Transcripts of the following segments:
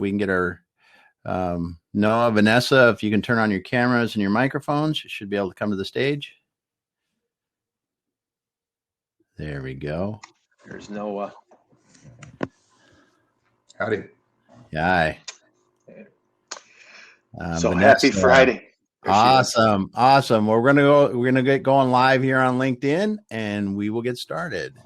we can get our Noah, Vanessa, if you can turn on your cameras and your microphones, you should be able to come to the stage. There we go. There's Noah. Howdy. Hi. So Vanessa, happy Friday. Awesome. Awesome. Well, we're going to get going live here on LinkedIn, and we will get started.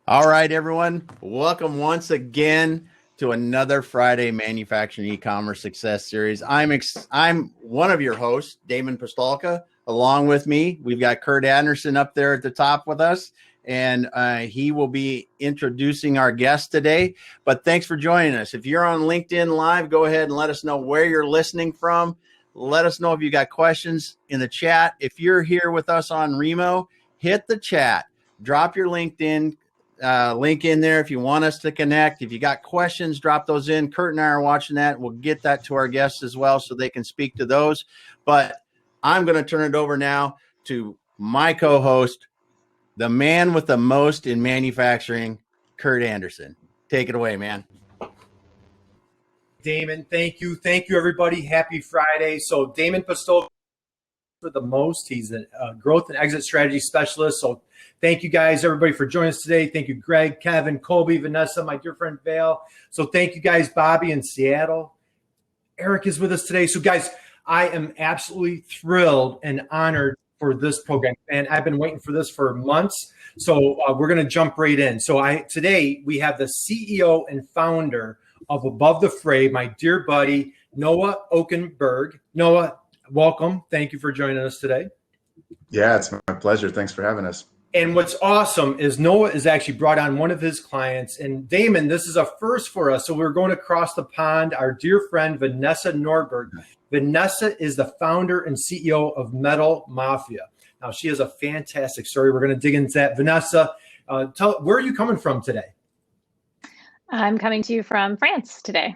All right, everyone. Welcome once again to another Friday Manufacturing Ecommerce Success Series. I'm one of your hosts, Damon Pistolka. Along with me, we've got Curt Anderson up there at the top with us, and he will be introducing our guest today. But thanks for joining us. If you're on LinkedIn Live, go ahead and let us know where you're listening from. Let us know if you got questions in the chat. If you're here with us on Remo, hit the chat. Drop your LinkedIn link in there if you want us to connect. If you got questions, drop those in. Curt and I are watching that. We'll get that to our guests as well so they can speak to those. But I'm going to turn it over now to my co-host, the man with the most in manufacturing, Curt Anderson. Take it away, man. Damon, thank you. Thank you, everybody. Happy Friday. So Damon Pistolka for the most. He's a growth and exit strategy specialist. So thank you guys, everybody, for joining us today. Thank you, Greg, Kevin, Colby, Vanessa, my dear friend, Vale. So thank you guys, Bobby in Seattle. Eric is with us today. So guys, I am absolutely thrilled and honored for this program. And I've been waiting for this for months. So we're going to jump right in. So today we have the CEO and founder of Above the Fray, my dear buddy, Noah Oken-Berg. Noah, welcome. Thank you for joining us today. Yeah, it's my pleasure. Thanks for having us. And what's awesome is Noah has actually brought on one of his clients. And Damon, this is a first for us. So we're going across the pond. Our dear friend, Vanessa Nornberg. Vanessa is the founder and CEO of Metal Mafia. Now, she has a fantastic story. We're going to dig into that. Vanessa, where are you coming from today? I'm coming to you from France today,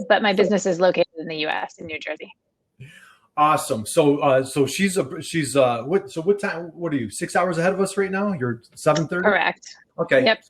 but my business is located in the U.S. in New Jersey. Awesome. So she's what time? What are you? 6 hours ahead of us right now? You're 7:30. Correct. Okay. Yep.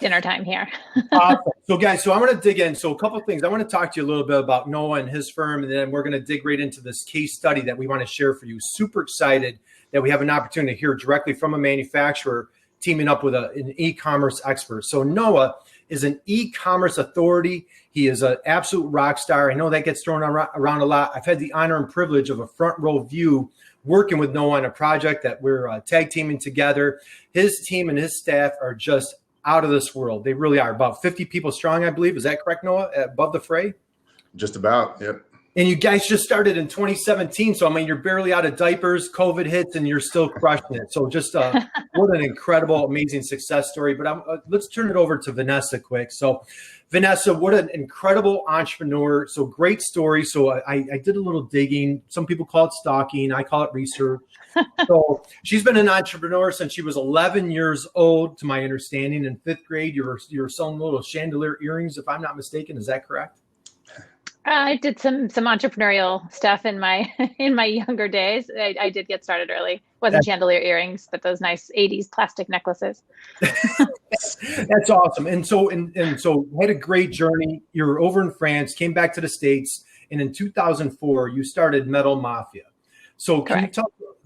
Dinner time here. Awesome. So guys, I'm going to dig in. So a couple of things. I want to talk to you a little bit about Noah and his firm, and then we're going to dig right into this case study that we want to share for you. Super excited that we have an opportunity to hear directly from a manufacturer teaming up with an e-commerce expert. So Noah is an e-commerce authority. He is an absolute rock star. I know that gets thrown around a lot. I've had the honor and privilege of a front row view working with Noah on a project that we're tag teaming together. His team and his staff are just out of this world. They really are. About 50 people strong, I believe. Is that correct, Noah? Above the Fray? Just about, yep. And you guys just started in 2017. So, I mean, you're barely out of diapers, COVID hits, and you're still crushing it. So just what an incredible, amazing success story. But let's turn it over to Vanessa quick. So, Vanessa, what an incredible entrepreneur. So great story. So I did a little digging. Some people call it stalking. I call it research. So she's been an entrepreneur since she was 11 years old, to my understanding. In fifth grade, you were selling little chandelier earrings, if I'm not mistaken. Is that correct? I did some entrepreneurial stuff in my younger days. I did get started early. Wasn't chandelier earrings, but those nice 80s plastic necklaces. That's awesome. And so had a great journey. You were over in France, came back to the States, and in 2004 you started Metal Mafia. So can you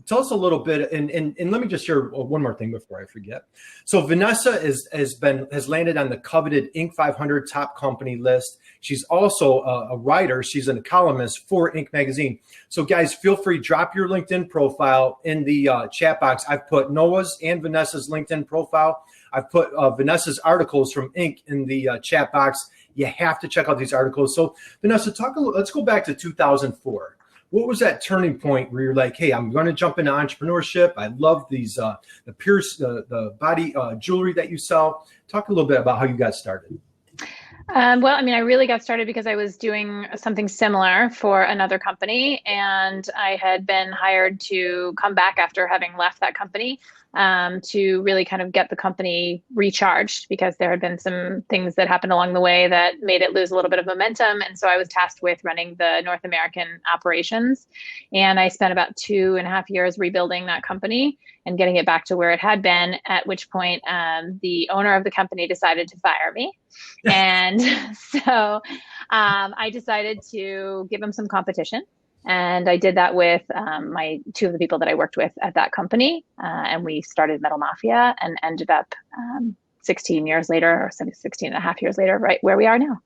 tell us a little bit, and let me just share one more thing before I forget. So Vanessa has landed on the coveted Inc. 500 top company list. She's also a writer. She's a columnist for Inc. magazine. So guys, feel free, drop your LinkedIn profile in the chat box. I've put Noah's and Vanessa's LinkedIn profile. I've put Vanessa's articles from Inc. in the chat box. You have to check out these articles. So Vanessa, let's go back to 2004. What was that turning point where you're like, hey, I'm going to jump into entrepreneurship. I love these, the body jewelry that you sell. Talk a little bit about how you got started. Well, I mean, I really got started because I was doing something similar for another company, and I had been hired to come back after having left that company to really kind of get the company recharged, because there had been some things that happened along the way that made it lose a little bit of momentum. And so I was tasked with running the North American operations. And I spent about 2.5 years rebuilding that company and getting it back to where it had been, at which point the owner of the company decided to fire me. And so I decided to give him some competition. And I did that with my two of the people that I worked with at that company. And we started Metal Mafia and ended up 16 years later, or 16 and a half years later, right where we are now.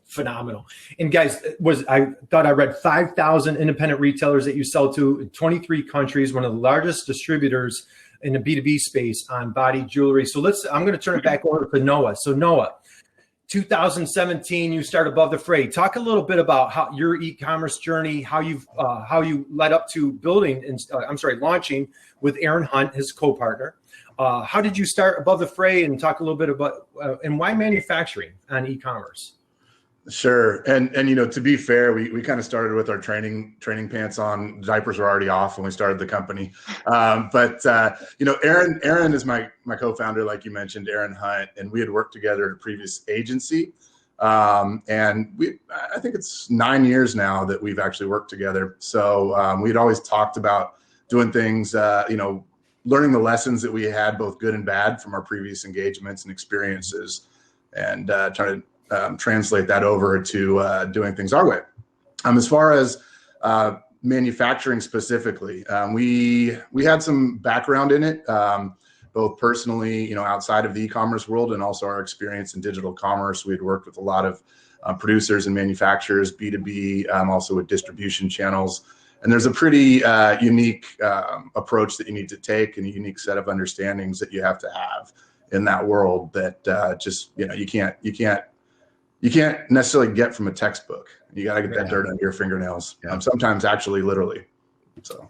Phenomenal. And guys, I thought I read 5,000 independent retailers that you sell to in 23 countries, one of the largest distributors in the B2B space on body jewelry. So I'm going to turn it back over to Noah. So Noah, 2017, you start Above the Fray. Talk a little bit about how your e-commerce journey, how you led up to launching with Aaron Hunt, his co-partner. How did you start Above the Fray, and talk a little bit about and why manufacturing on e-commerce? Sure. And to be fair, we kind of started with our training pants on. Diapers were already off when we started the company. But Aaron is my co-founder, like you mentioned, Aaron Hunt, and we had worked together at a previous agency. And I think it's 9 years now that we've actually worked together. So we'd always talked about doing things, learning the lessons that we had, both good and bad, from our previous engagements and experiences, and trying to translate that over to doing things our way. As far as manufacturing specifically, we had some background in it, both personally, outside of the e-commerce world, and also our experience in digital commerce. We had worked with a lot of producers and manufacturers, B2B, also with distribution channels. And there's a pretty unique approach that you need to take, and a unique set of understandings that you have to have in that world that you can't necessarily get from a textbook. You got to get that dirt under your fingernails. Sometimes actually literally. So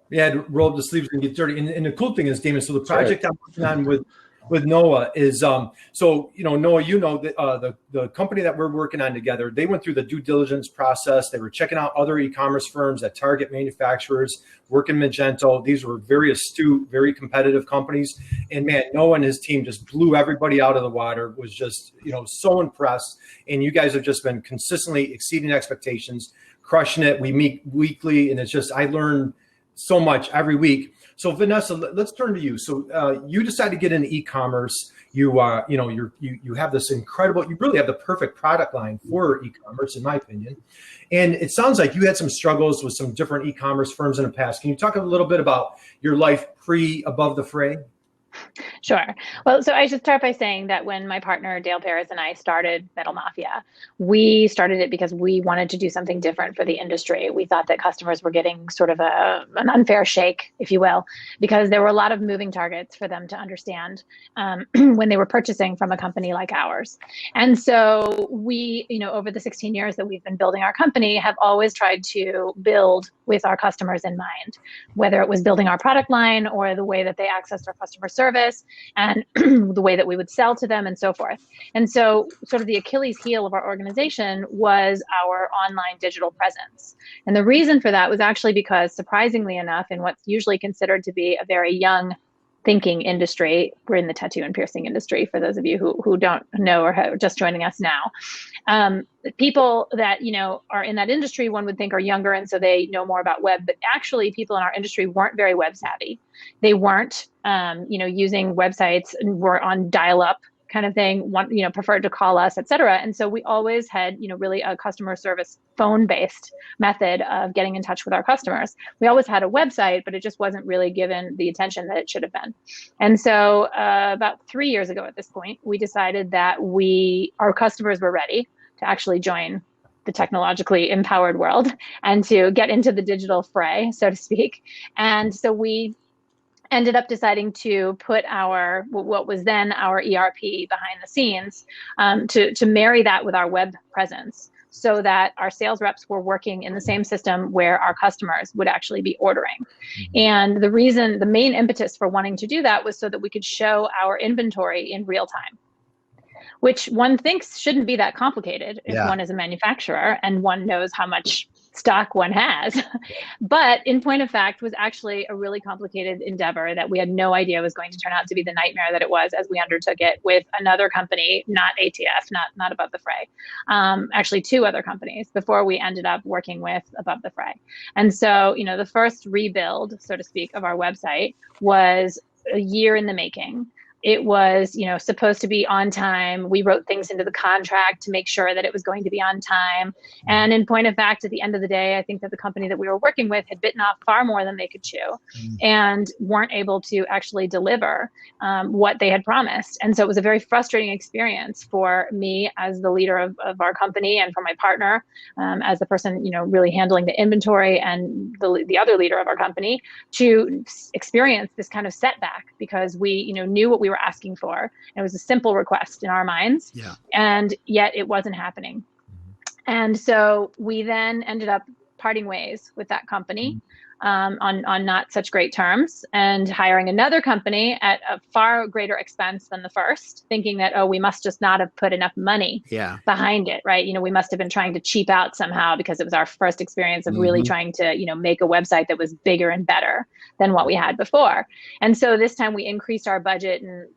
yeah, roll up the sleeves and get dirty. And the cool thing is, Damon, so the project I'm working on with Noah is, Noah, the company that we're working on together, they went through the due diligence process. They were checking out other e-commerce firms that target manufacturers, work in Magento. These were very astute, very competitive companies. And man, Noah and his team just blew everybody out of the water, was just, so impressed. And you guys have just been consistently exceeding expectations, crushing it. We meet weekly, and it's just, I learn so much every week. So Vanessa, let's turn to you. So you decided to get into e-commerce. You have this incredible, you really have the perfect product line for e-commerce, in my opinion. And it sounds like you had some struggles with some different e-commerce firms in the past. Can you talk a little bit about your life Above the Fray? Sure. Well, so I should start by saying that when my partner, Dale Paris, and I started Metal Mafia, we started it because we wanted to do something different for the industry. We thought that customers were getting sort of an unfair shake, if you will, because there were a lot of moving targets for them to understand when they were purchasing from a company like ours. And so we, over the 16 years that we've been building our company, have always tried to build with our customers in mind, whether it was building our product line or the way that they accessed our customer service and the way that we would sell to them and so forth. And so sort of the Achilles heel of our organization was our online digital presence. And the reason for that was actually because, surprisingly enough, in what's usually considered to be a very young thinking industry, we're in the tattoo and piercing industry, for those of you who don't know or are just joining us now. People that, are in that industry, one would think are younger, and so they know more about web, but actually people in our industry weren't very web savvy. They weren't, using websites, and were on dial-up kind of thing, preferred to call us, et cetera. And so we always had, really a customer service phone-based method of getting in touch with our customers. We always had a website, but it just wasn't really given the attention that it should have been. And so about 3 years ago at this point, we decided that our customers were ready to actually join the technologically empowered world and to get into the digital fray, so to speak. And so we ended up deciding to put what was then our ERP behind the scenes, to marry that with our web presence, so that our sales reps were working in the same system where our customers would actually be ordering. And the main impetus for wanting to do that was so that we could show our inventory in real time. which one thinks shouldn't be that complicated if Yeah. one is a manufacturer and one knows how much stock one has. But in point of fact, was actually a really complicated endeavor that we had no idea was going to turn out to be the nightmare that it was as we undertook it with another company, not ATF, not Above the Fray, actually two other companies before we ended up working with Above the Fray. And so, the first rebuild, so to speak, of our website was a year in the making. It was, supposed to be on time. We wrote things into the contract to make sure that it was going to be on time. And in point of fact, at the end of the day, I think that the company that we were working with had bitten off far more than they could chew and weren't able to actually deliver what they had promised. And so it was a very frustrating experience for me as the leader of our company, and for my partner as the person, really handling the inventory, and the other leader of our company, to experience this kind of setback, because we, knew what we were asking for. It was a simple request in our minds, and yet it wasn't happening. And so we then ended up parting ways with that company on not such great terms, and hiring another company at a far greater expense than the first, thinking that, we must just not have put enough money behind it, right? We must have been trying to cheap out somehow, because it was our first experience of really trying to, make a website that was bigger and better than what we had before. And so this time we increased our budget, and,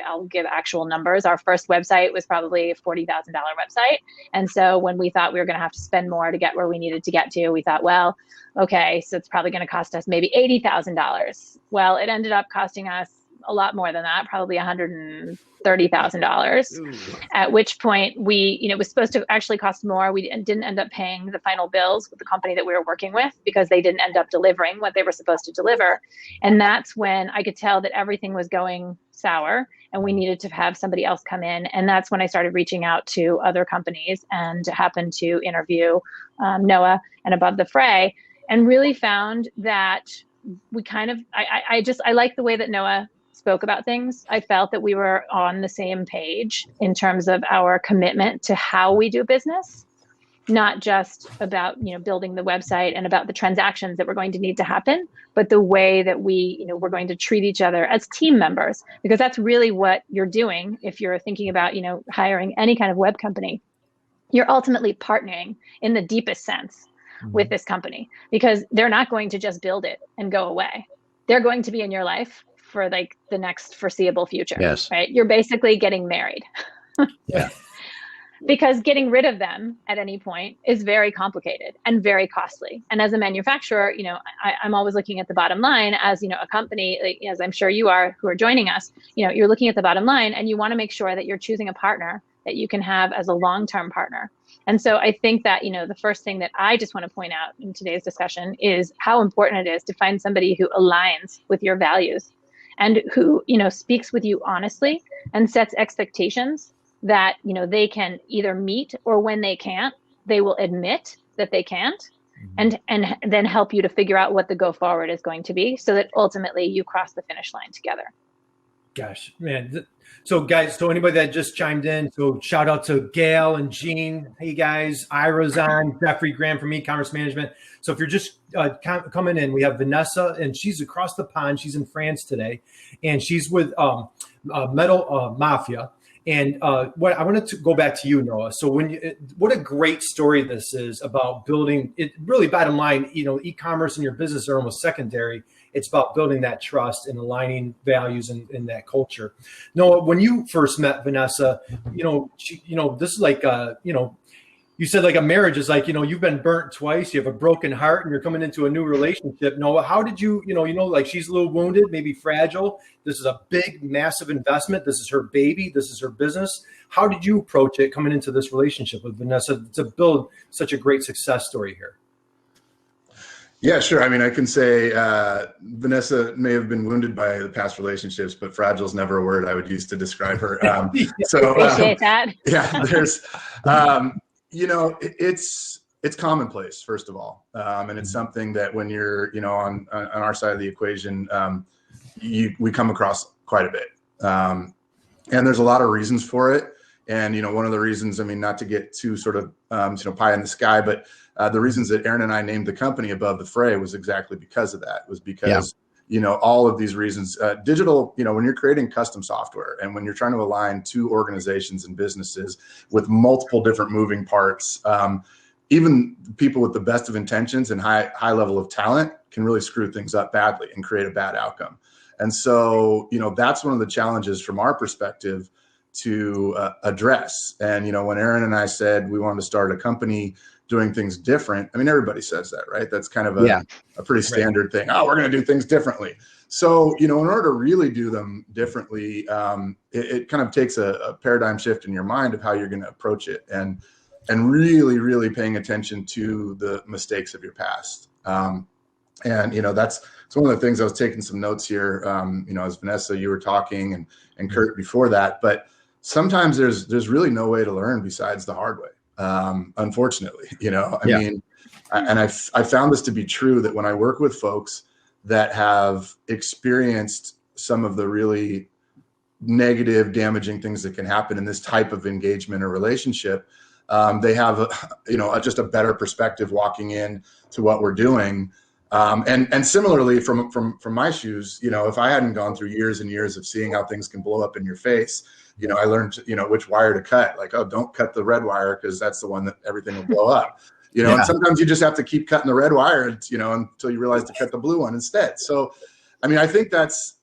I'll give actual numbers. Our first website was probably a $40,000 website. And so when we thought we were going to have to spend more to get where we needed to get to, we thought, well, okay, so it's probably going to cost us maybe $80,000. Well, it ended up costing us a lot more than that, probably $130,000. At which point it was supposed to actually cost more. We didn't end up paying the final bills with the company that we were working with, because they didn't end up delivering what they were supposed to deliver. And that's when I could tell that everything was going sour, and we needed to have somebody else come in. And that's when I started reaching out to other companies, and happened to interview Noah and Above the Fray, and really found that we kind of, I like the way that Noah spoke about things. I felt that we were on the same page in terms of our commitment to how we do business, not just about, building the website and about the transactions that were going to need to happen, but the way that we, we're going to treat each other as team members, because that's really what you're doing. If you're thinking about, hiring any kind of web company, you're ultimately partnering in the deepest sense with this company, because they're not going to just build it and go away. They're going to be in your life for the next foreseeable future. Yes. Right. You're basically getting married. Yeah. Because getting rid of them at any point is very complicated and very costly. And as a manufacturer, I'm always looking at the bottom line. As a company, as I'm sure you are, who are joining us, you're looking at the bottom line, and you want to make sure that you're choosing a partner that you can have as a long-term partner. And so I think that, the first thing that I just want to point out in today's discussion is how important it is to find somebody who aligns with your values, and who, speaks with you honestly and sets expectations that, they can either meet, or when they can't, they will admit that they can't, and then help you to figure out what the go forward is going to be, so that ultimately you cross the finish line together. Gosh, man. So guys, so anybody that just chimed in, so shout out to Gail and Jean. Hey guys, Ira's on, Jeffrey Graham from E-commerce Management. So if you're just coming in, we have Vanessa, and she's across the pond. She's in France today, and she's with Metal Mafia. And what I wanted to go back to you, Noah. So what a great story this is about building it. Really, bottom line, e-commerce and your business are almost secondary. It's about building that trust and aligning values in that culture. Noah, when you first met Vanessa, this is like, you said like a marriage is like, you've been burnt twice, you have a broken heart, and you're coming into a new relationship. Noah, how did you, like she's a little wounded, maybe fragile. This is a big, massive investment. This is her baby. This is her business. How did you approach it coming into this relationship with Vanessa to build such a great success story here? Yeah, sure. I mean, I can say Vanessa may have been wounded by the past relationships, but fragile is never a word I would use to describe her. Appreciate that. Yeah, there's, it's commonplace, first of all. And it's something that when you're, on our side of the equation, we come across quite a bit. And there's a lot of reasons for it. And, one of the reasons, not to get too sort of, pie in the sky, but the reasons that Aaron and I named the company Above the Fray was exactly because of that. It was because, all of these reasons. Digital, when you're creating custom software and when you're trying to align two organizations and businesses with multiple different moving parts, even people with the best of intentions and high level of talent can really screw things up badly and create a bad outcome. And so, that's one of the challenges from our perspective to address. And, when Aaron and I said we wanted to start a company doing things different, I mean, everybody says that, right? That's kind of a pretty standard thing. Oh, we're going to do things differently. So, in order to really do them differently, it kind of takes a paradigm shift in your mind of how you're going to approach it, and really, really paying attention to the mistakes of your past. That's one of the things. I was taking some notes here, as Vanessa, you were talking, and Curt before that, but sometimes there's really no way to learn besides the hard way. Unfortunately, I found this to be true, that when I work with folks that have experienced some of the really negative, damaging things that can happen in this type of engagement or relationship, they have just a better perspective walking in to what we're doing. And similarly, from my shoes, if I hadn't gone through years and years of seeing how things can blow up in your face, I learned, which wire to cut. Like, oh, don't cut the red wire because that's the one that everything will blow up. And sometimes you just have to keep cutting the red wire, until you realize to cut the blue one instead. So, I think that's,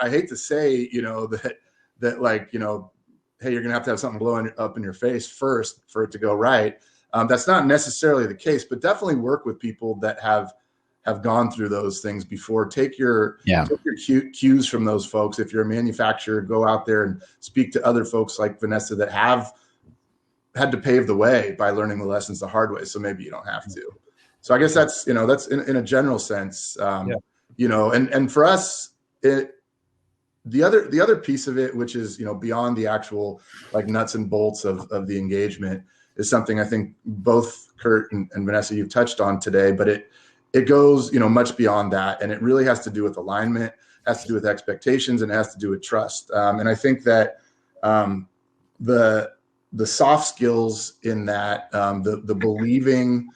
I hate to say, that like, hey, you're going to have something blowing up in your face first for it to go right. That's not necessarily the case, but definitely work with people that have gone through those things before. Take your cues from those folks. If you're a manufacturer, go out there and speak to other folks like Vanessa that have had to pave the way by learning the lessons the hard way. So maybe you don't have to. So I guess that's, that's in a general sense, and for us, the other piece of it, which is, beyond the actual like nuts and bolts of the engagement, is something I think both Curt and Vanessa, you've touched on today, but it goes, much beyond that. And it really has to do with alignment, has to do with expectations, and it has to do with trust. And I think that the soft skills in that, the believing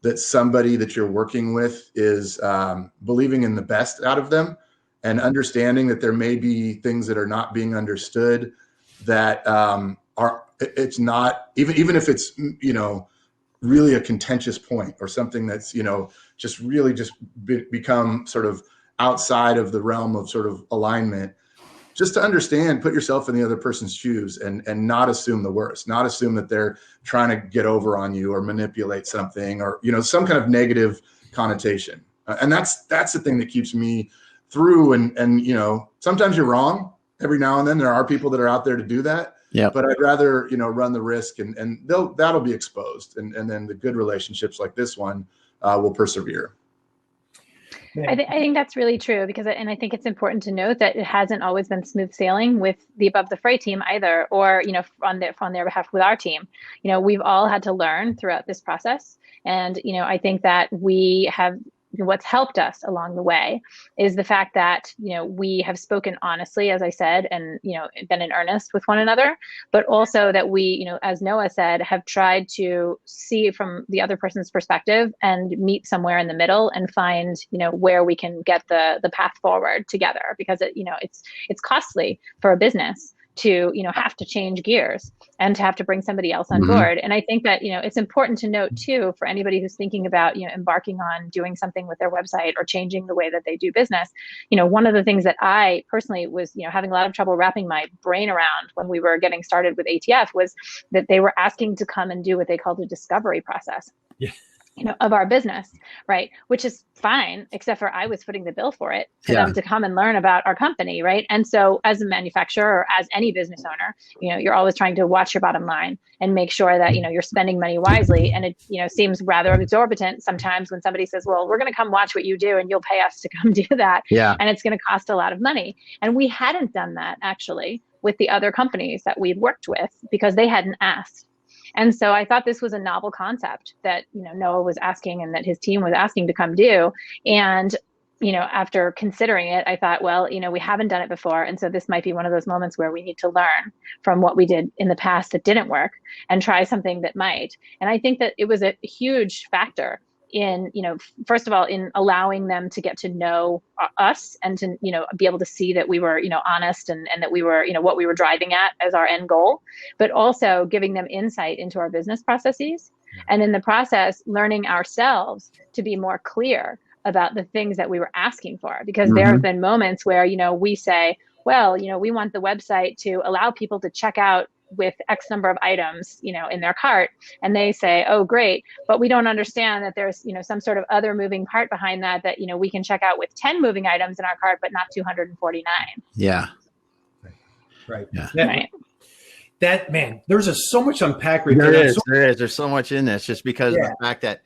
that somebody that you're working with is believing in the best out of them, and understanding that there may be things that are not being understood, that it's not, even if it's, really a contentious point or something that's, just really become sort of outside of the realm of sort of alignment, just to understand, put yourself in the other person's shoes, and not assume the worst, not assume that they're trying to get over on you or manipulate something, or, some kind of negative connotation. And that's the thing that keeps me through. And sometimes you're wrong. Every now and then there are people that are out there to do that. Yeah. But I'd rather, run the risk, and that'll be exposed. And then the good relationships like this one will persevere. I think that's really true, because, and I think it's important to note that it hasn't always been smooth sailing with the Above the Fray team either, or, on their behalf with our team. We've all had to learn throughout this process. And, I think that what's helped us along the way is the fact that, we have spoken honestly, as I said, and, been in earnest with one another, but also that we, as Noah said, have tried to see from the other person's perspective and meet somewhere in the middle and find, where we can get the path forward together, because it's costly for a business to, have to change gears and to have to bring somebody else on board. And I think that, it's important to note too, for anybody who's thinking about, embarking on doing something with their website or changing the way that they do business. One of the things that I personally was, having a lot of trouble wrapping my brain around when we were getting started with ATF was that they were asking to come and do what they called a discovery process. Yeah. Of our business, right? Which is fine, except for I was footing the bill for it for them to come and learn about our company, right? And so as a manufacturer, or as any business owner, you're always trying to watch your bottom line and make sure that, you're spending money wisely. And it, seems rather exorbitant sometimes when somebody says, well, we're going to come watch what you do and you'll pay us to come do that. Yeah. And it's going to cost a lot of money. And we hadn't done that actually with the other companies that we'd worked with, because they hadn't asked. And so I thought this was a novel concept that, Noah was asking and that his team was asking to come do. And, after considering it, I thought, well, we haven't done it before. And so this might be one of those moments where we need to learn from what we did in the past that didn't work and try something that might. And I think that it was a huge factor in, first of all, in allowing them to get to know us and to, be able to see that we were, honest and that we were, what we were driving at as our end goal, but also giving them insight into our business processes. And in the process, learning ourselves to be more clear about the things that we were asking for, because there have been moments where, we say, well, we want the website to allow people to check out with X number of items, in their cart. And they say, oh, great. But we don't understand that there's, some sort of other moving part behind that, we can check out with 10 moving items in our cart, but not 249. Yeah. Right. Yeah. Right. That, man, there's so much unpack right there. There is. There's so much in this, just because of the fact that,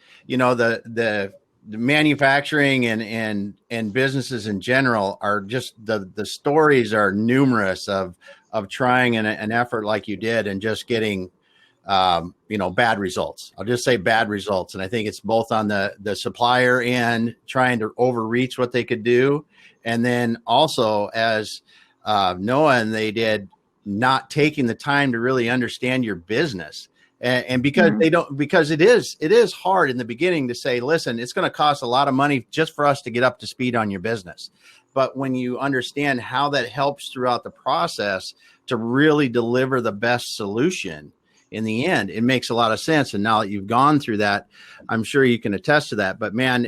the manufacturing and businesses in general are just the stories are numerous of trying an effort like you did and just getting bad results. I'll just say bad results. And I think it's both on the supplier end, trying to overreach what they could do, and then also as Noah and they did, not taking the time to really understand your business. And because because it is hard in the beginning to say, listen, it's going to cost a lot of money just for us to get up to speed on your business. But when you understand how that helps throughout the process to really deliver the best solution in the end, it makes a lot of sense. And now that you've gone through that, I'm sure you can attest to that. But man,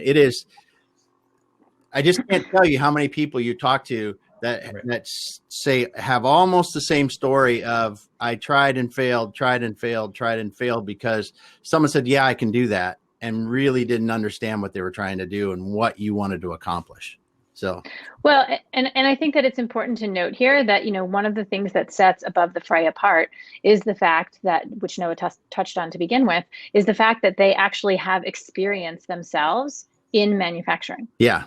I just can't tell you how many people you talk to that say have almost the same story of I tried and failed because someone said, yeah, I can do that, and really didn't understand what they were trying to do and what you wanted to accomplish. So, well, and I think that it's important to note here that, one of the things that sets Above the Fray apart is the fact that, which Noah touched on to begin with, is the fact that they actually have experience themselves in manufacturing. Yeah.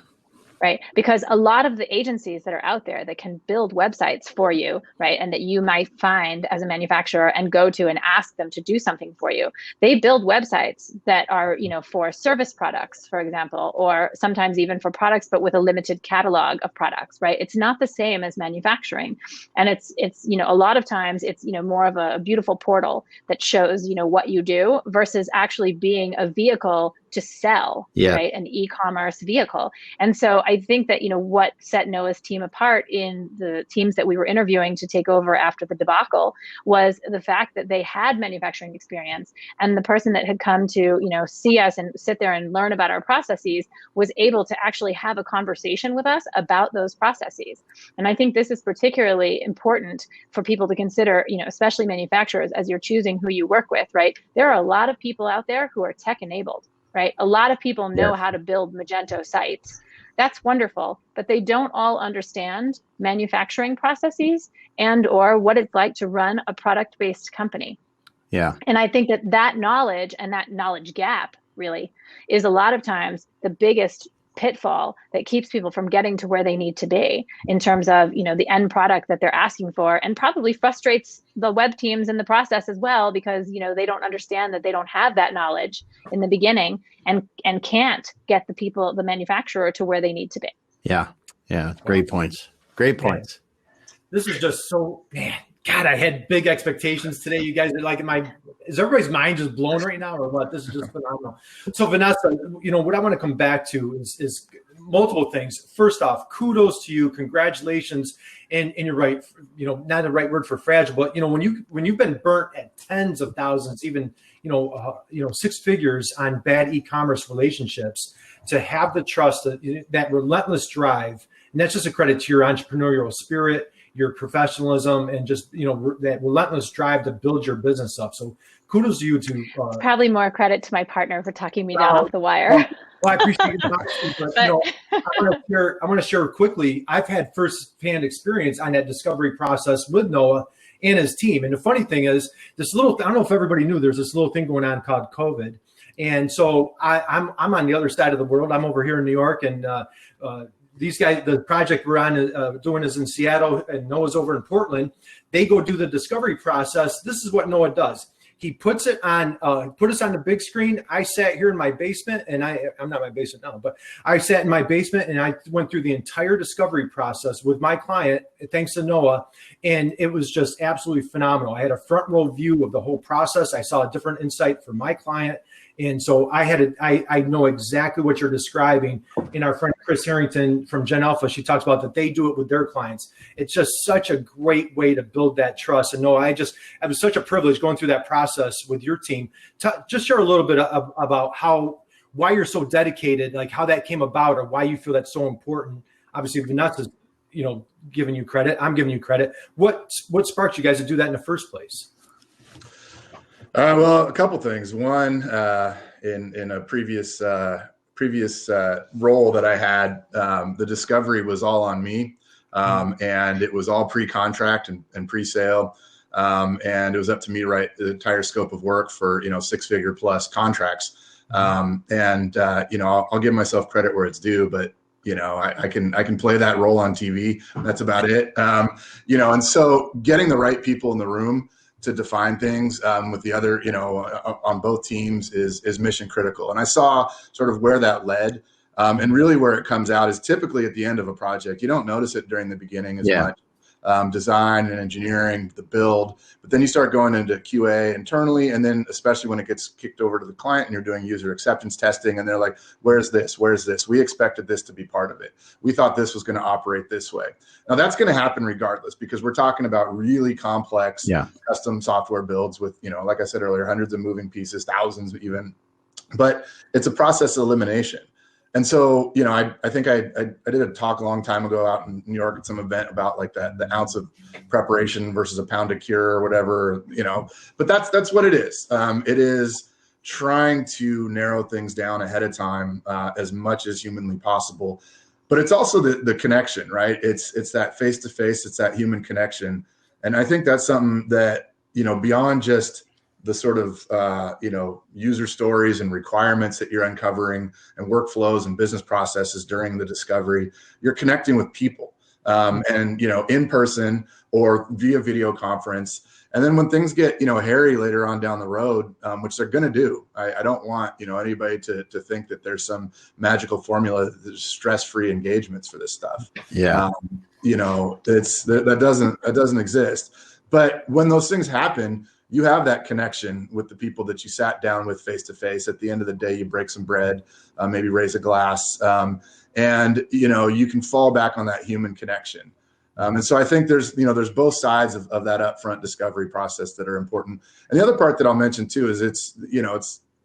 Right? Because a lot of the agencies that are out there that can build websites for you, right, and that you might find as a manufacturer and go to and ask them to do something for you, they build websites that are, for service products, for example, or sometimes even for products, but with a limited catalog of products, right? It's not the same as manufacturing. And it's a lot of times it's, more of a beautiful portal that shows, what you do versus actually being a vehicle to sell, right? An e-commerce vehicle. And so I think that, what set Noah's team apart in the teams that we were interviewing to take over after the debacle was the fact that they had manufacturing experience, and the person that had come to, see us and sit there and learn about our processes was able to actually have a conversation with us about those processes. And I think this is particularly important for people to consider, especially manufacturers, as you're choosing who you work with, right? There are a lot of people out there who are tech enabled. Right? A lot of people know how to build Magento sites. That's wonderful, but they don't all understand manufacturing processes and or what it's like to run a product-based company. Yeah. And I think that knowledge and that knowledge gap really is a lot of times the biggest pitfall that keeps people from getting to where they need to be in terms of, the end product that they're asking for, and probably frustrates the web teams in the process as well, because, they don't understand that they don't have that knowledge in the beginning and can't get the manufacturer to where they need to be. Yeah. Yeah. Great points. Great points. This is just so, God, I had big expectations today. You guys are like, is everybody's mind just blown right now or what? This is just phenomenal. So Vanessa, what I want to come back to is multiple things. First off, kudos to you. Congratulations. And you're right, not the right word for fragile, but when you've been burnt at tens of thousands, even, six figures on bad e-commerce relationships, to have the trust, that relentless drive, and that's just a credit to your entrepreneurial spirit, your professionalism, and just, that relentless drive to build your business up. So kudos to you to it's probably more credit to my partner for tucking me down off the wire. Well, I appreciate it, but I want to share quickly. I've had first-hand experience on that discovery process with Noah and his team. And the funny thing is, I don't know if everybody knew, there's this little thing going on called COVID. And so I'm on the other side of the world. I'm over here in New York, and these guys, the project we're on doing is in Seattle, and Noah's over in Portland. They go do the discovery process. This is what Noah does. He puts it on, put us on the big screen. I sat here in my basement, and I'm not in my basement now, but I sat in my basement and I went through the entire discovery process with my client, thanks to Noah. And it was just absolutely phenomenal. I had a front row view of the whole process. I saw a different insight for my client. And so I know exactly what you're describing. And our friend Chris Harrington from Gen Alpha, she talks about that they do it with their clients. It's just such a great way to build that trust. And no, it was such a privilege going through that process with your team. Just share a little bit about why you're so dedicated, like how that came about, or why you feel that's so important. Obviously, Vanessa's, giving you credit. I'm giving you credit. What sparked you guys to do that in the first place? Well, a couple things. One, in a previous role that I had, the discovery was all on me, and it was all pre-contract and pre-sale, and it was up to me to write the entire scope of work for 6-figure plus contracts. I'll give myself credit where it's due, but I can play that role on TV. That's about it. And so getting the right people in the room to define things with the other, on both teams is mission critical. And I saw sort of where that led. And really where it comes out is typically at the end of a project. You don't notice it during the beginning as much. Design and engineering, the build, but then you start going into QA internally, and then especially when it gets kicked over to the client and you're doing user acceptance testing, and they're like, where's this? We expected this to be part of it. We thought this was going to operate this way. Now that's going to happen regardless, because we're talking about really complex custom software builds with, like I said earlier, hundreds of moving pieces, thousands even, but it's a process of elimination. And so, I think I did a talk a long time ago out in New York at some event about like the ounce of preparation versus a pound of cure or whatever, but that's what it is. It is trying to narrow things down ahead of time as much as humanly possible. But it's also the connection, right? It's that face-to-face, it's that human connection. And I think that's something that, beyond just the sort of, user stories and requirements that you're uncovering and workflows and business processes during the discovery, you're connecting with people and, in person or via video conference. And then when things get, hairy later on down the road, which they're going to do, I don't want, anybody to think that there's some magical formula, there's stress-free engagements for this stuff. Yeah. That doesn't exist. But when those things happen, you have that connection with the people that you sat down with face to face. At the end of the day, you break some bread, maybe raise a glass, and you can fall back on that human connection. And so I think there's both sides of that upfront discovery process that are important. And the other part that I'll mention too is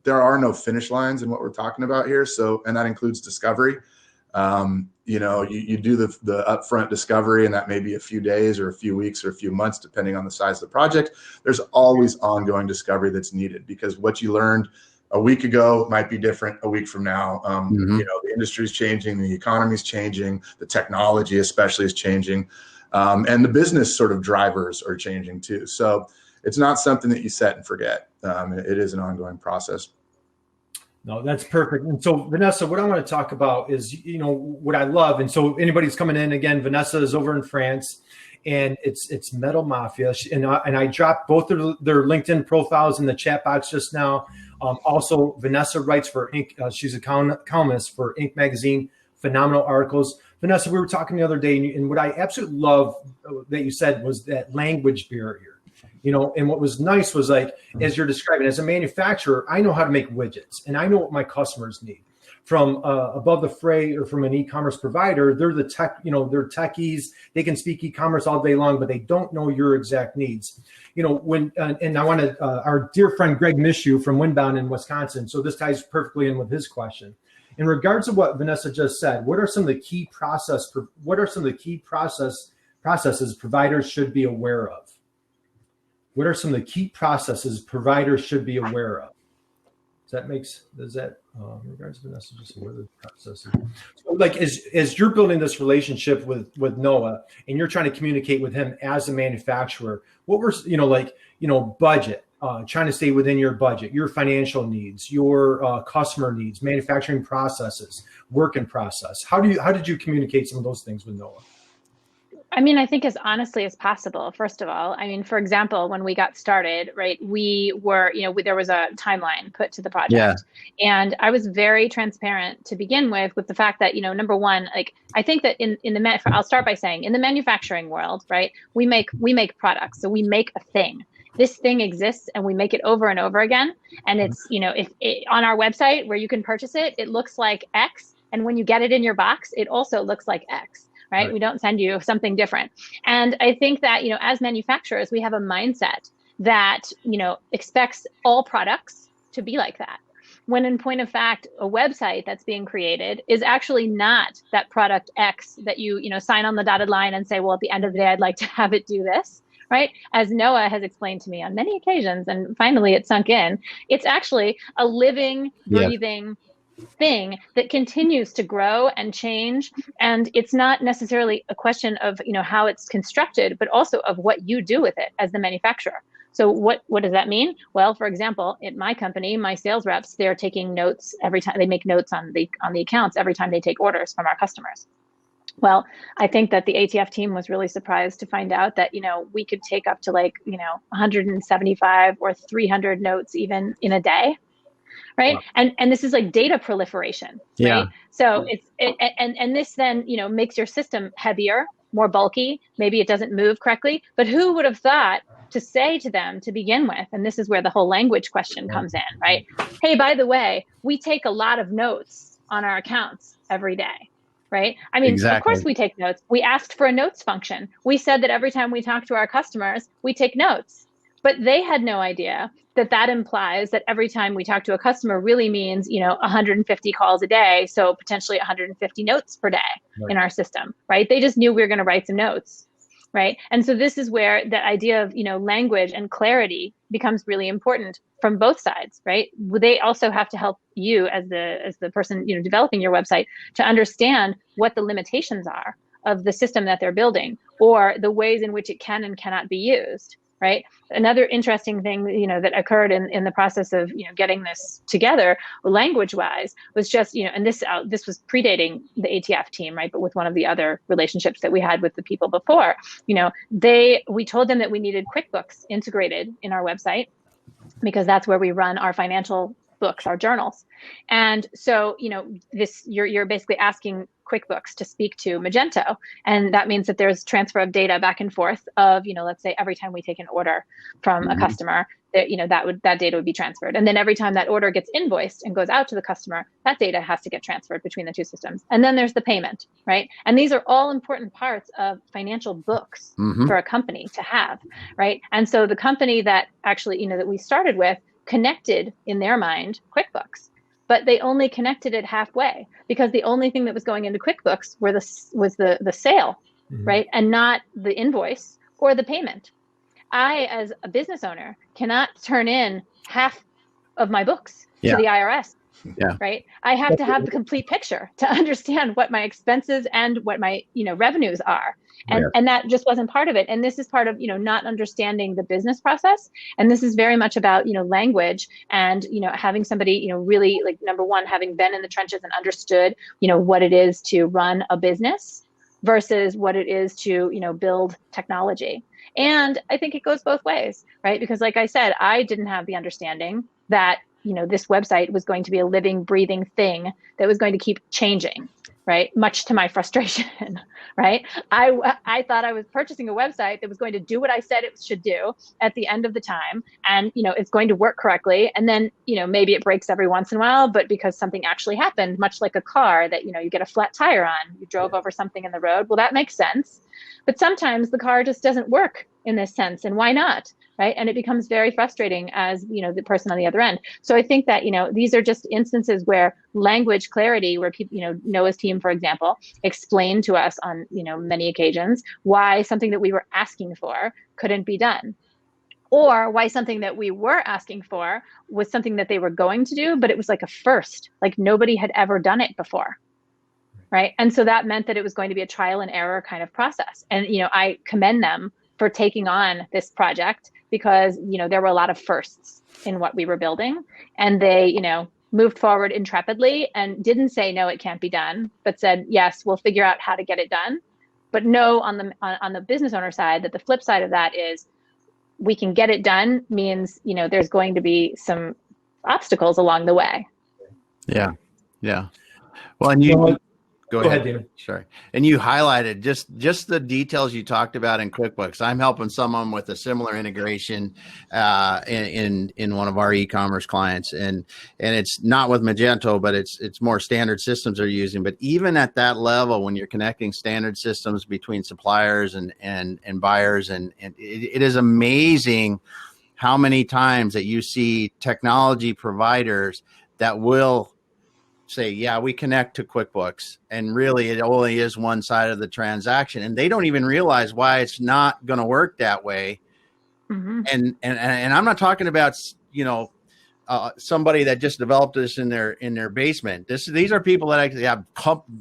there are no finish lines in what we're talking about here. So, and that includes discovery. You do the upfront discovery, and that may be a few days or a few weeks or a few months, depending on the size of the project. There's always ongoing discovery that's needed, because what you learned a week ago might be different a week from now. The industry's changing, the economy's changing, the technology especially is changing, and the business sort of drivers are changing too. So it's not something that you set and forget. It is an ongoing process. No, that's perfect. And so, Vanessa, what I want to talk about is, what I love. And so anybody's coming in, again, Vanessa is over in France, and it's Metal Mafia. And I dropped both of their LinkedIn profiles in the chat box just now. Also, Vanessa writes for Inc. She's a columnist for Inc. magazine, phenomenal articles. Vanessa, we were talking the other day, and what I absolutely love that you said was that language barrier. And what was nice was, like, as you're describing, as a manufacturer, I know how to make widgets, and I know what my customers need. From above the fray or from an e-commerce provider, they're the tech, they're techies. They can speak e-commerce all day long, but they don't know your exact needs. And I want to, our dear friend Greg Mishu from Windbound in Wisconsin. So this ties perfectly in with his question. In regards to what Vanessa just said, what are some of the key processes providers should be aware of? What are some of the key processes providers should be aware of? In regards to Vanessa, just what are the processes? So, like, as you're building this relationship with Noah, and you're trying to communicate with him as a manufacturer, what were, budget, trying to stay within your budget, your financial needs, your customer needs, manufacturing processes, work in process. How did you communicate some of those things with Noah? I think as honestly as possible, first of all. For example, when we got started, right, we were, there was a timeline put to the project. Yeah. And I was very transparent to begin with the fact that, number one, like, I think that I'll start by saying, in the manufacturing world, right, we make products. So we make a thing. this thing exists and we make it over and over again. And it's, if it, on our website where you can purchase it, it looks like X. And when you get it in your box, it also looks like X, right? We don't send you something different. And I think that, as manufacturers, we have a mindset that, expects all products to be like that. When in point of fact, a website that's being created is actually not that product X that you sign on the dotted line and say, well, at the end of the day, I'd like to have it do this, right? As Noah has explained to me on many occasions, and finally it sunk in, it's actually a living, breathing thing that continues to grow and change. And it's not necessarily a question of, how it's constructed, but also of what you do with it as the manufacturer. So what does that mean? Well, for example, at my company, my sales reps, they're taking notes every time. They make notes on the accounts every time they take orders from our customers. Well, I think that the ATF team was really surprised to find out that, we could take up to 175 or 300 notes even in a day. Right. Wow. And this is like data proliferation. Right. So and this then, makes your system heavier, more bulky. Maybe it doesn't move correctly. But who would have thought to say to them to begin with? And this is where the whole language question comes in. Right. Hey, by the way, we take a lot of notes on our accounts every day. Right. I mean, Of course we take notes. We asked for a notes function. We said that every time we talk to our customers, we take notes. But they had no idea that implies that every time we talk to a customer really means, 150 calls a day. So potentially 150 notes per day in our system, right? They just knew we were going to write some notes, right? And so this is where the idea of, language and clarity becomes really important from both sides, right? They also have to help you as the person, developing your website to understand what the limitations are of the system that they're building or the ways in which it can and cannot be used. Right. Another interesting thing, that occurred in the process of, getting this together language wise was just, and this was predating the ATF team. Right. But with one of the other relationships that we had with the people before, we told them that we needed QuickBooks integrated in our website because that's where we run our financial books, our journals. And so, you're basically asking QuickBooks to speak to Magento. And that means that there's transfer of data back and forth of, let's say every time we take an order from a customer, that data would be transferred. And then every time that order gets invoiced and goes out to the customer, that data has to get transferred between the two systems. And then there's the payment, right? And these are all important parts of financial books for a company to have, right? And so the company that actually, that we started with connected in their mind QuickBooks, but they only connected it halfway because the only thing that was going into QuickBooks was the sale, right? And not the invoice or the payment. I, as a business owner, cannot turn in half of my books to the IRS, right? I have to have the complete picture to understand what my expenses and what my, revenues are. And that just wasn't part of it. And this is part of, not understanding the business process. And this is very much about, language and, having somebody, really number one, having been in the trenches and understood, what it is to run a business versus what it is to, build technology. And I think it goes both ways, right? Because like I said, I didn't have the understanding that, this website was going to be a living, breathing thing that was going to keep changing, right? Much to my frustration, right? I thought I was purchasing a website that was going to do what I said it should do at the end of the time. And, it's going to work correctly. And then, maybe it breaks every once in a while, but because something actually happened, much like a car that, you get a flat tire on, you drove over something in the road. Well, that makes sense. But sometimes the car just doesn't work in this sense. And why not? Right. And it becomes very frustrating as, the person on the other end. So I think that, these are just instances where language clarity, where people, Noah's team, for example, explained to us on, many occasions why something that we were asking for couldn't be done. Or why something that we were asking for was something that they were going to do, but it was like a first, like nobody had ever done it before. Right. And so that meant that it was going to be a trial and error kind of process. And, I commend them for taking on this project because, there were a lot of firsts in what we were building. And they, moved forward intrepidly and didn't say, no, it can't be done, but said, yes, we'll figure out how to get it done. But no, on the business owner side, that the flip side of that is we can get it done means, there's going to be some obstacles along the way. Yeah. Yeah. Well, and Go ahead, David. Sorry. And you highlighted just the details you talked about in QuickBooks. I'm helping someone with a similar integration in one of our e-commerce clients, and it's not with Magento, but it's more standard systems they're using. But even at that level, when you're connecting standard systems between suppliers and buyers, and it is amazing how many times that you see technology providers that will say, yeah, we connect to QuickBooks, and really it only is one side of the transaction, and they don't even realize why it's not going to work that way. Mm-hmm. And I'm not talking about, somebody that just developed this in their basement. These are people that actually have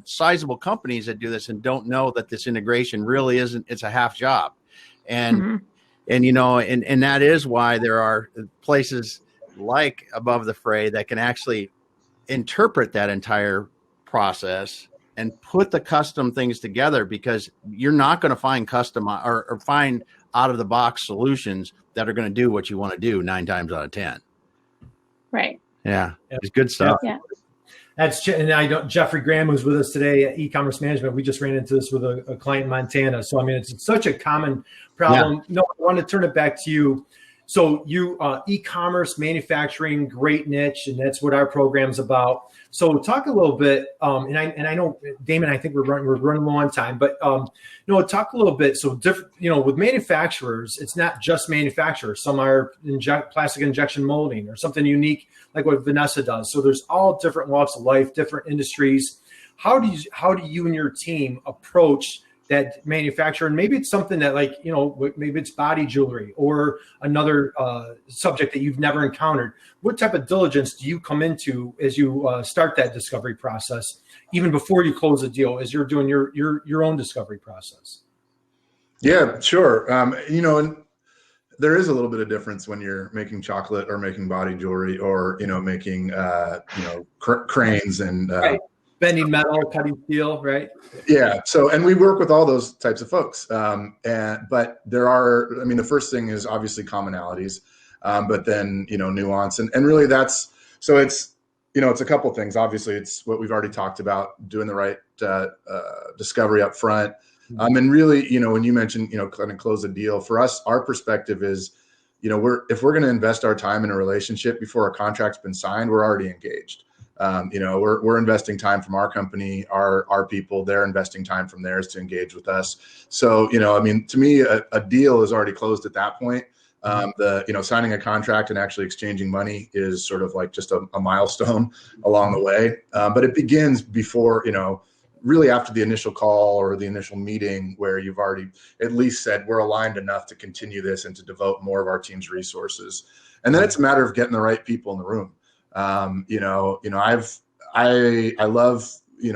sizable companies that do this and don't know that this integration really isn't. It's a half job, and and that is why there are places like Above the Fray that can actually interpret that entire process and put the custom things together, because you're not going to find custom or find out of the box solutions that are going to do what you want to do 9 times out of 10. Right. Yeah. It's good stuff. Yeah. Jeffrey Graham, who's with us today at E-commerce Management. We just ran into this with a client in Montana. So, I mean, it's such a common problem. Yeah. No, I want to turn it back to you. So you e-commerce manufacturing, great niche, and that's what our program's about. So talk a little bit, and I know, Damon, I think we're running low on time, but talk a little bit. So with manufacturers, it's not just manufacturers. Some are plastic injection molding or something unique like what Vanessa does. So there's all different walks of life, different industries. How do you and your team approach that manufacturer? And maybe it's something that maybe it's body jewelry or another subject that you've never encountered. What type of diligence do you come into as you start that discovery process, even before you close a deal, as you're doing your own discovery process? Yeah, sure. And there is a little bit of difference when you're making chocolate or making body jewelry or, making, cranes and, right. Bending metal, cutting steel, right? Yeah. So, and we work with all those types of folks. But there are, the first thing is obviously commonalities, but then, nuance. And really it's a couple of things. Obviously, it's what we've already talked about, doing the right discovery up front. And really, when you mentioned, kind of close a deal, for us, our perspective is, if we're going to invest our time in a relationship before a contract's been signed, we're already engaged. We're investing time from our company, our people, they're investing time from theirs to engage with us. So, to me, a deal is already closed at that point. Signing a contract and actually exchanging money is sort of like just a milestone along the way. But it begins before, really after the initial call or the initial meeting where you've already at least said we're aligned enough to continue this and to devote more of our team's resources. And then it's a matter of getting the right people in the room. I love,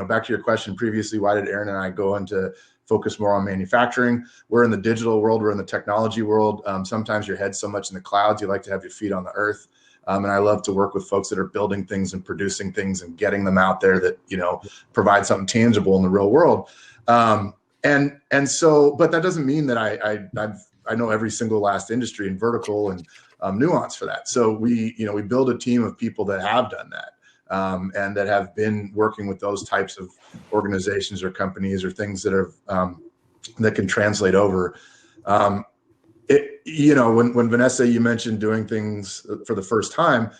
back to your question previously, why did Aaron and I go into focus more on manufacturing? We're in the digital world. We're in the technology world. Sometimes your head's so much in the clouds, you like to have your feet on the earth. And I love to work with folks that are building things and producing things and getting them out there that, provide something tangible in the real world. But that doesn't mean that I know every single last industry and vertical and nuance for that. So we build a team of people that have done that and that have been working with those types of organizations or companies or things that are that can translate over. When Vanessa, you mentioned doing things for the first time,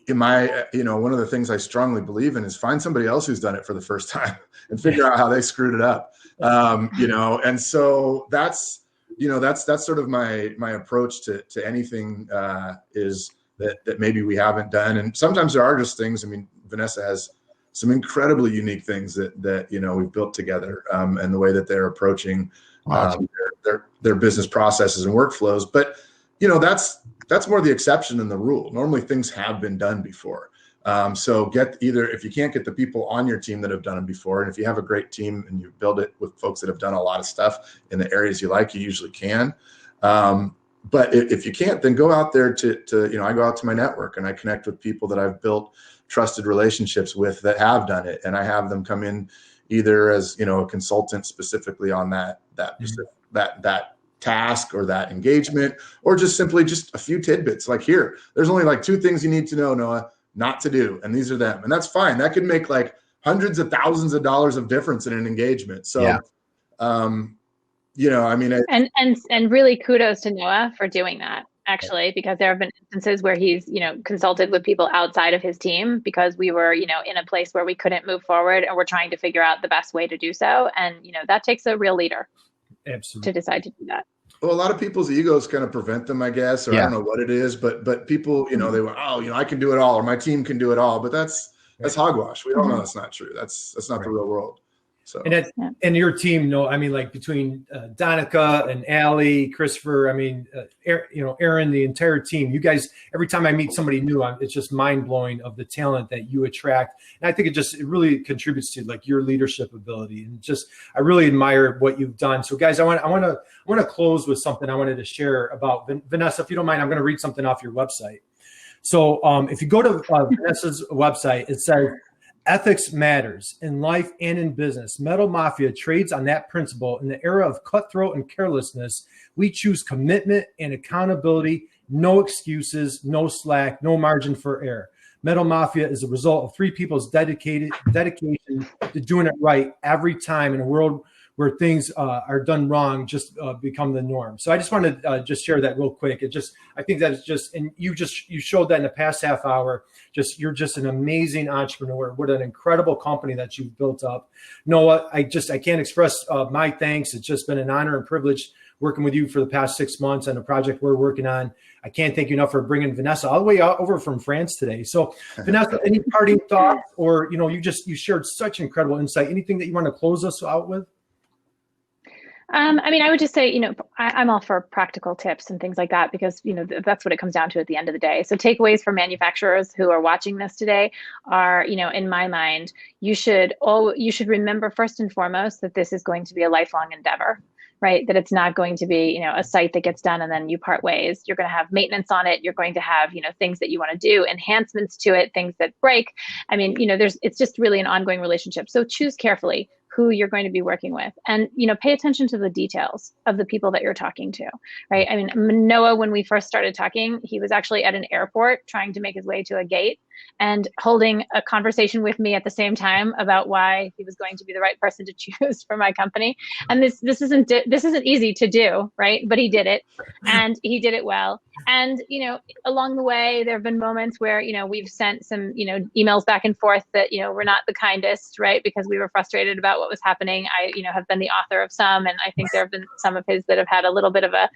one of the things I strongly believe in is find somebody else who's done it for the first time and figure out how they screwed it up. And so that's sort of my approach to anything is that maybe we haven't done. And sometimes there are just things, Vanessa has some incredibly unique things that we've built together and the way that they're approaching their business processes and workflows. But, that's more the exception than the rule. Normally things have been done before. So if you can't get the people on your team that have done them before, and if you have a great team and you build it with folks that have done a lot of stuff in the areas you like, you usually can. But if you can't, then go out there I go out to my network and I connect with people that I've built trusted relationships with that have done it. And I have them come in either as, a consultant specifically on that task or that engagement, or just simply just a few tidbits like there's only like 2 things you need to know, Noah, not to do. And these are them. And that's fine. That could make like hundreds of thousands of dollars of difference in an engagement. So, Yeah. you know, I mean, and really kudos to Noah for doing that, actually, because there have been instances where he's, you know, consulted with people outside of his team because we were, you know, in a place where we couldn't move forward and we're trying to figure out the best way to do so. And, you know, that takes a real leader. Absolutely. To decide to do that. well, a lot of people's egos kind of prevent them, I guess, or I don't know what it is, but people, you know, they went, oh, you know, I can do it all, or my team can do it all, but that's hogwash. We all know that's not true. That's not the real world. So, and your team, I mean, like between Donica and Allie, Christopher, I mean, you know, Aaron, the entire team, you guys, every time I meet somebody new, it's just mind blowing of the talent that you attract. And I think it really contributes to like your leadership ability, and just, I really admire what you've done. So guys, I want to close with something I wanted to share about Vanessa. If you don't mind, I'm going to read something off your website. So if you go to Vanessa's website, it says, ethics matters in life and in business. Metal Mafia trades on that principle. In the era of cutthroat and carelessness, we choose commitment and accountability, no excuses, no slack, no margin for error. Metal Mafia is a result of three people's dedication to doing it right every time in a world where things are done wrong, just become the norm. So I just wanted to just share that real quick. I think that is just, and you showed that in the past half hour. You're just an amazing entrepreneur. What an incredible company that you've built up, Noah. I can't express my thanks. It's just been an honor and privilege working with you for the past 6 months on a project we're working on. I can't thank you enough for bringing Vanessa all the way over from France today. So Vanessa, any parting thoughts, or, you know, you shared such incredible insight. Anything that you want to close us out with? I mean, I would just say, you know, I'm all for practical tips and things like that, because, you know, that's what it comes down to at the end of the day. So takeaways for manufacturers who are watching this today are, you know, in my mind, you should remember first and foremost that this is going to be a lifelong endeavor, right? That it's not going to be, you know, a site that gets done and then you part ways. You're going to have maintenance on it. You're going to have, you know, things that you want to do, enhancements to it, things that break. I mean, you know, it's just really an ongoing relationship. So choose carefully who you're going to be working with, and, you know, pay attention to the details of the people that you're talking to, right? I mean, Noah, when we first started talking, he was actually at an airport trying to make his way to a gate and holding a conversation with me at the same time about why he was going to be the right person to choose for my company. And this isn't easy to do, right? But he did it, and he did it well. And, you know, along the way, there have been moments where, you know, we've sent some, you know, emails back and forth that, you know, were not the kindest, right? Because we were frustrated about what was happening. I, you know, have been the author of some, and I think there have been some of his that have had a little bit of a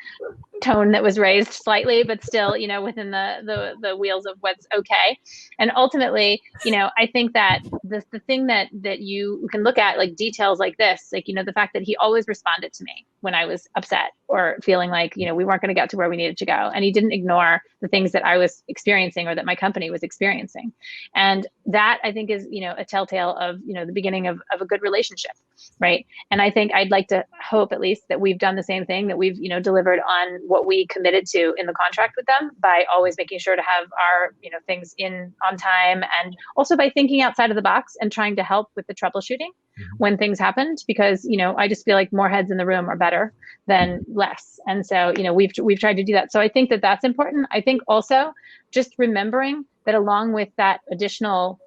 tone that was raised slightly, but still, you know, within the wheels of what's okay. And ultimately, you know, I think that the thing that you can look at, like details like this, like, you know, the fact that he always responded to me when I was upset or feeling like, you know, we weren't going to get to where we needed to go. And he didn't ignore the things that I was experiencing or that my company was experiencing. And that, I think, is, you know, a telltale of, you know, the beginning of a good relationship, right? And I think I'd like to hope at least that we've done the same thing, that we've, you know, delivered on what we committed to in the contract with them, by always making sure to have our, you know, things in on time, and also by thinking outside of the box and trying to help with the troubleshooting when things happened, because, you know, I just feel like more heads in the room are better than less. And so, you know, we've tried to do that. So I think that that's important. I think also just remembering that along with that additional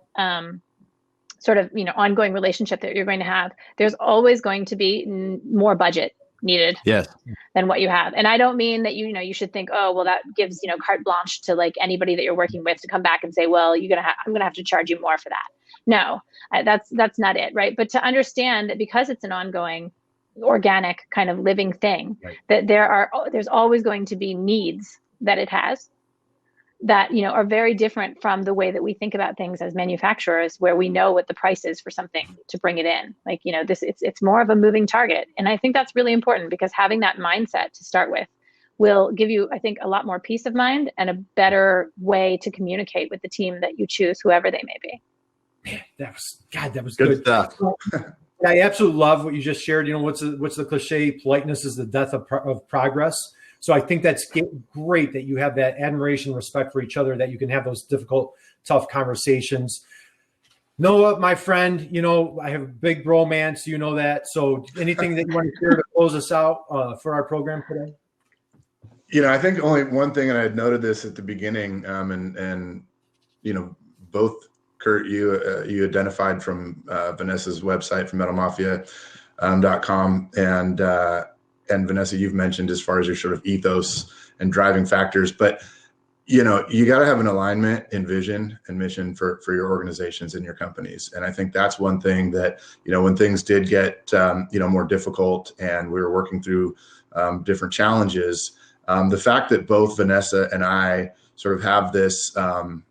sort of, you know, ongoing relationship that you're going to have, there's always going to be more budget needed than what you have. And I don't mean that, you know, you should think, oh, well, that gives, you know, carte blanche to like anybody that you're working with to come back and say, well, I'm going to have to charge you more for that. No, that's not it. Right. But to understand that because it's an ongoing, organic kind of living thing, that there's always going to be needs that it has that, you know, are very different from the way that we think about things as manufacturers, where we know what the price is for something to bring it in. Like, you know, it's more of a moving target. And I think that's really important, because having that mindset to start with will give you, I think, a lot more peace of mind and a better way to communicate with the team that you choose, whoever they may be. Man, that was good stuff. I absolutely love what you just shared. You know, what's the cliche? Politeness is the death of progress. So I think that's great that you have that admiration, respect for each other, that you can have those difficult, tough conversations. Noah, my friend, you know, I have a big bromance, you know that. So anything that you want to share to close us out for our program today? You know, I think only one thing, and I had noted this at the beginning, and you know, both Curt, you identified from Vanessa's website, from metalmafia.com, and Vanessa, you've mentioned as far as your sort of ethos and driving factors, but you got to have an alignment in vision and mission for your organizations and your companies. And I think that's one thing that, when things did get, more difficult and we were working through different challenges, the fact that both Vanessa and I sort of have this, and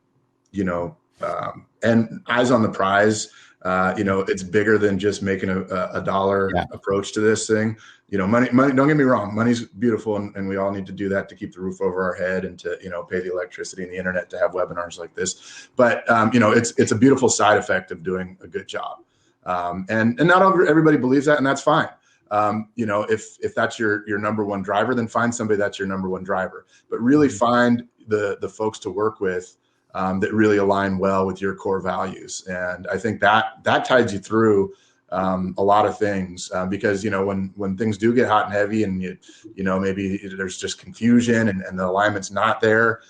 eyes on the prize, it's bigger than just making a dollar approach to this thing. Money, don't get me wrong, money's beautiful and we all need to do that to keep the roof over our head and to, pay the electricity and the internet to have webinars like this. But, it's a beautiful side effect of doing a good job. And not everybody believes that, and that's fine. If that's your number one driver, then find somebody that's your number one driver, but really find the folks to work with that really align well with your core values. And I think that ties you through a lot of things, because, when things do get hot and heavy and maybe there's just confusion and the alignment's not there,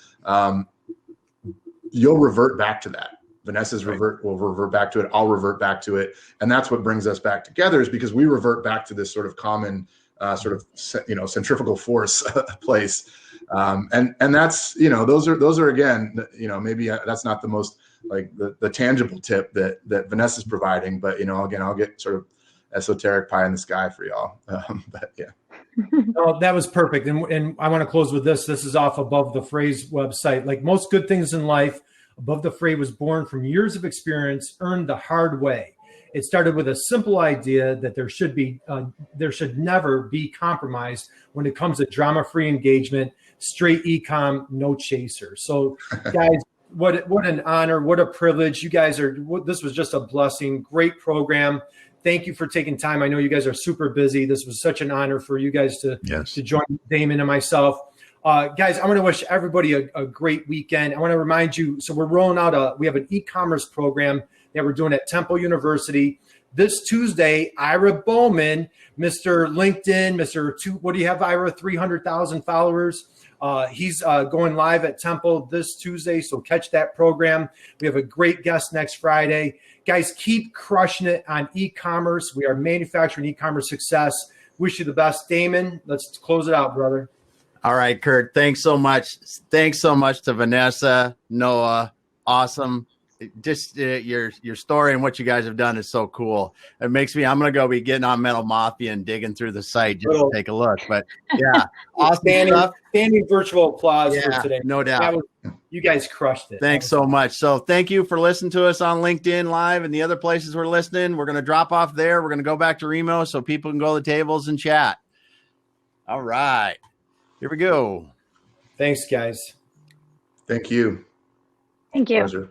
you'll revert back to that. Vanessa's will revert back to it. I'll revert back to it. And that's what brings us back together, is because we revert back to this sort of common centrifugal force place. And that's, those are again, maybe that's not the most like the tangible tip that Vanessa's providing, but again, I'll get sort of esoteric pie in the sky for y'all. But yeah. Oh, that was perfect. And I want to close with this. This is off Above the Fray's website. Like most good things in life, Above the Fray was born from years of experience earned the hard way. It started with a simple idea that there should never be compromise when it comes to drama-free engagement, straight e-com, no chaser. So guys, what an honor, what a privilege. You guys this was just a blessing. Great program. Thank you for taking time. I know you guys are super busy. This was such an honor for you guys to join Damon and myself. Guys, I want to wish everybody a great weekend. I want to remind you, so we're rolling out we have an e-commerce program that we're doing at Temple University. This Tuesday, Ira Bowman, Mr. LinkedIn, what do you have, Ira? 300,000 followers. He's going live at Temple this Tuesday, so catch that program. We have a great guest next Friday. Guys, keep crushing it on e-commerce. We are Manufacturing Ecommerce Success. Wish you the best. Damon, let's close it out, brother. All right, Curt, thanks so much. Thanks so much to Vanessa, Noah. Awesome. Just your story and what you guys have done is so cool. It makes me, I'm going to go be getting on Metal Mafia and digging through the site just to take a look. But yeah, awesome stuff. Standing virtual applause for today. No doubt. You guys crushed it. Thanks so much. So thank you for listening to us on LinkedIn Live and the other places we're listening. We're going to drop off there. We're going to go back to Remo so people can go to the tables and chat. All right. Here we go. Thanks, guys. Thank you. Thank you. Pleasure.